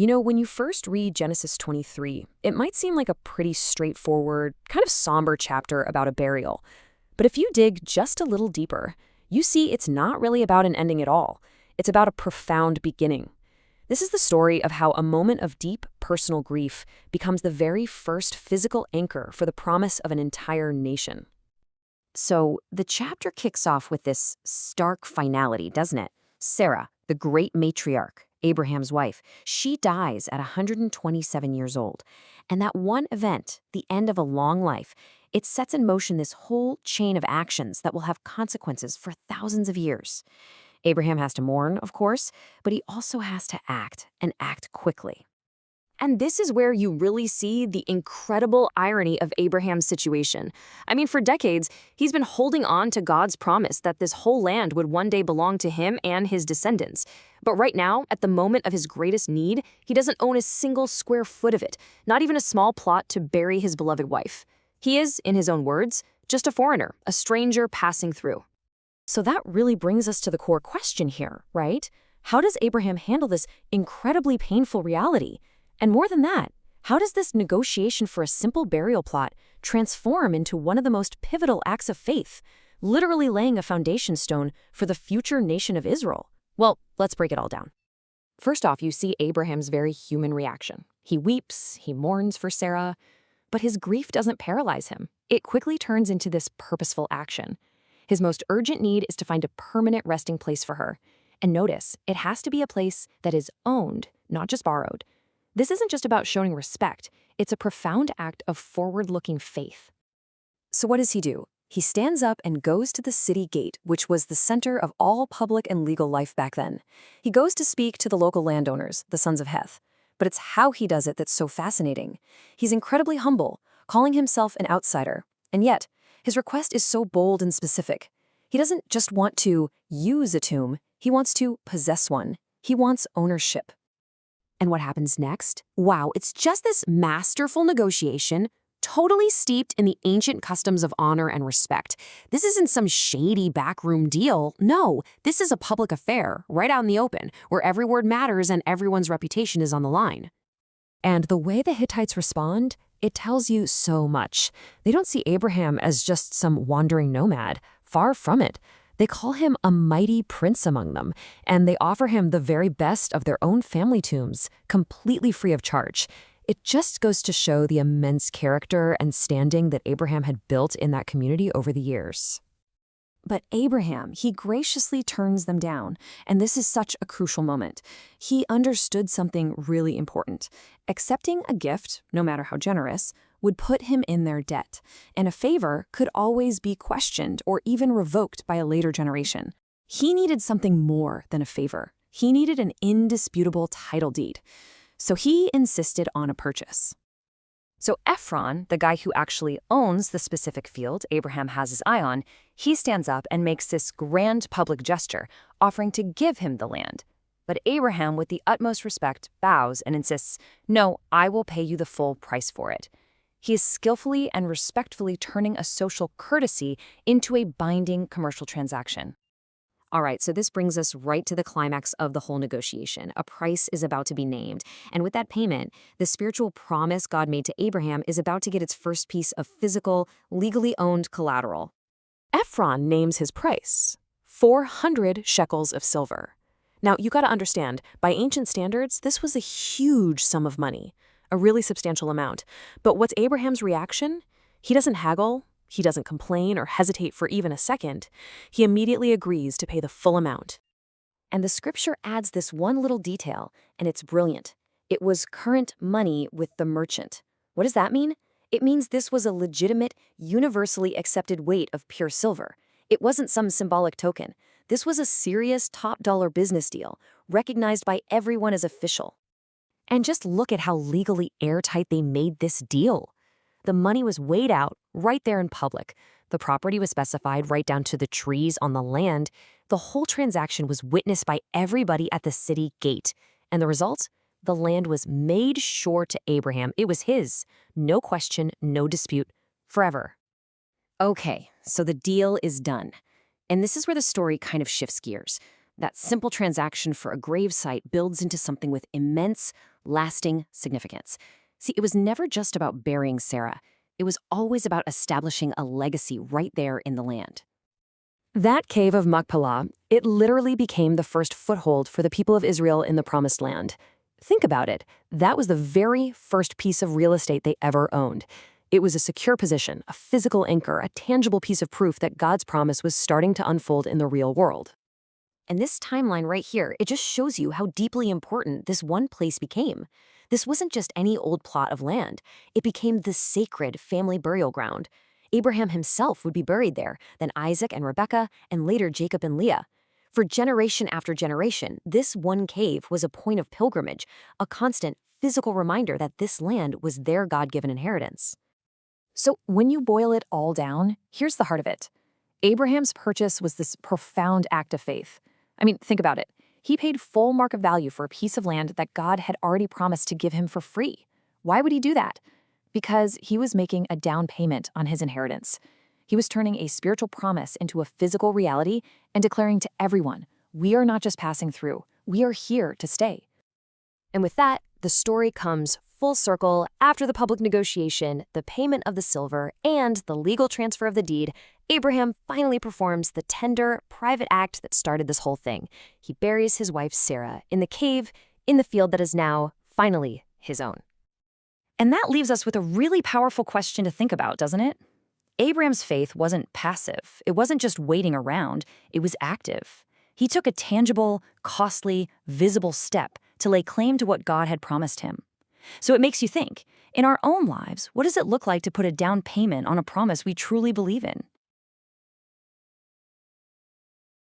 When you first read Genesis 23, it might seem like a pretty straightforward, kind of somber chapter about a burial. But if you dig just a little deeper, you see it's not really about an ending at all. It's about a profound beginning. This is the story of how a moment of deep personal grief becomes the very first physical anchor for the promise of an entire nation. So the chapter kicks off with this stark finality, doesn't it? Sarah, the great matriarch, Abraham's wife, she dies at 127 years old. And that one event, the end of a long life, it sets in motion this whole chain of actions that will have consequences for thousands of years. Abraham has to mourn, of course, but he also has to act, and act quickly. And this is where you really see the incredible irony of Abraham's situation. I mean, for decades, he's been holding on to God's promise that this whole land would one day belong to him and his descendants. But right now, at the moment of his greatest need, he doesn't own a single square foot of it, not even a small plot to bury his beloved wife. He is, in his own words, just a foreigner, a stranger passing through. So that really brings us to the core question here, right? How does Abraham handle this incredibly painful reality? And more than that, how does this negotiation for a simple burial plot transform into one of the most pivotal acts of faith, literally laying a foundation stone for the future nation of Israel? Well, let's break it all down. First off, you see Abraham's very human reaction. He weeps, he mourns for Sarah, but his grief doesn't paralyze him. It quickly turns into this purposeful action. His most urgent need is to find a permanent resting place for her. And notice, it has to be a place that is owned, not just borrowed. This isn't just about showing respect, it's a profound act of forward-looking faith. So what does he do? He stands up and goes to the city gate, which was the center of all public and legal life back then. He goes to speak to the local landowners, the sons of Heth. But it's how he does it that's so fascinating. He's incredibly humble, calling himself an outsider. And yet, his request is so bold and specific. He doesn't just want to use a tomb, he wants to possess one. He wants ownership. And what happens next? Wow, it's just this masterful negotiation, totally steeped in the ancient customs of honor and respect. This isn't some shady backroom deal. No, this is a public affair, right out in the open, where every word matters and everyone's reputation is on the line. And the way the Hittites respond, it tells you so much. They don't see Abraham as just some wandering nomad. Far from it. They call him a mighty prince among them, and they offer him the very best of their own family tombs, completely free of charge. It just goes to show the immense character and standing that Abraham had built in that community over the years. But Abraham, he graciously turns them down, and this is such a crucial moment. He understood something really important. Accepting a gift, no matter how generous, would put him in their debt, and a favor could always be questioned or even revoked by a later generation. He needed something more than a favor. He needed an indisputable title deed. So he insisted on a purchase. So Ephron, the guy who actually owns the specific field Abraham has his eye on, he stands up and makes this grand public gesture, offering to give him the land. But Abraham, with the utmost respect, bows and insists, "No, I will pay you the full price for it." He is skillfully and respectfully turning a social courtesy into a binding commercial transaction. All right, so this brings us right to the climax of the whole negotiation. A price is about to be named. And with that payment, the spiritual promise God made to Abraham is about to get its first piece of physical, legally owned collateral. Ephron names his price, 400 shekels of silver. Now, you got to understand, by ancient standards, this was a huge sum of money, a really substantial amount. But what's Abraham's reaction? He doesn't haggle. He doesn't complain or hesitate for even a second. He immediately agrees to pay the full amount. And the scripture adds this one little detail, and it's brilliant. It was current money with the merchant. What does that mean? It means this was a legitimate, universally accepted weight of pure silver. It wasn't some symbolic token. This was a serious top-dollar business deal, recognized by everyone as official. And just look at how legally airtight they made this deal. The money was weighed out right there in public. The property was specified right down to the trees on the land. The whole transaction was witnessed by everybody at the city gate. And the result? The land was made sure to Abraham. It was his. No question, no dispute, forever. Okay, so the deal is done. And this is where the story kind of shifts gears. That simple transaction for a gravesite builds into something with immense, lasting significance. See, it was never just about burying Sarah. It was always about establishing a legacy right there in the land. That Cave of Machpelah, it literally became the first foothold for the people of Israel in the Promised Land. Think about it. That was the very first piece of real estate they ever owned. It was a secure position, a physical anchor, a tangible piece of proof that God's promise was starting to unfold in the real world. And this timeline right here, it just shows you how deeply important this one place became. This wasn't just any old plot of land. It became the sacred family burial ground. Abraham himself would be buried there, then Isaac and Rebekah, and later Jacob and Leah. For generation after generation, this one cave was a point of pilgrimage, a constant physical reminder that this land was their God-given inheritance. So when you boil it all down, here's the heart of it. Abraham's purchase was this profound act of faith. I mean, think about it. He paid full market value for a piece of land that God had already promised to give him for free. Why would he do that? Because he was making a down payment on his inheritance. He was turning a spiritual promise into a physical reality and declaring to everyone, we are not just passing through, we are here to stay. And with that, the story comes full circle. After the public negotiation, the payment of the silver, and the legal transfer of the deed, Abraham finally performs the tender, private act that started this whole thing. He buries his wife Sarah in the cave in the field that is now, finally, his own. And that leaves us with a really powerful question to think about, doesn't it? Abraham's faith wasn't passive. It wasn't just waiting around. It was active. He took a tangible, costly, visible step to lay claim to what God had promised him. So it makes you think, in our own lives, what does it look like to put a down payment on a promise we truly believe in?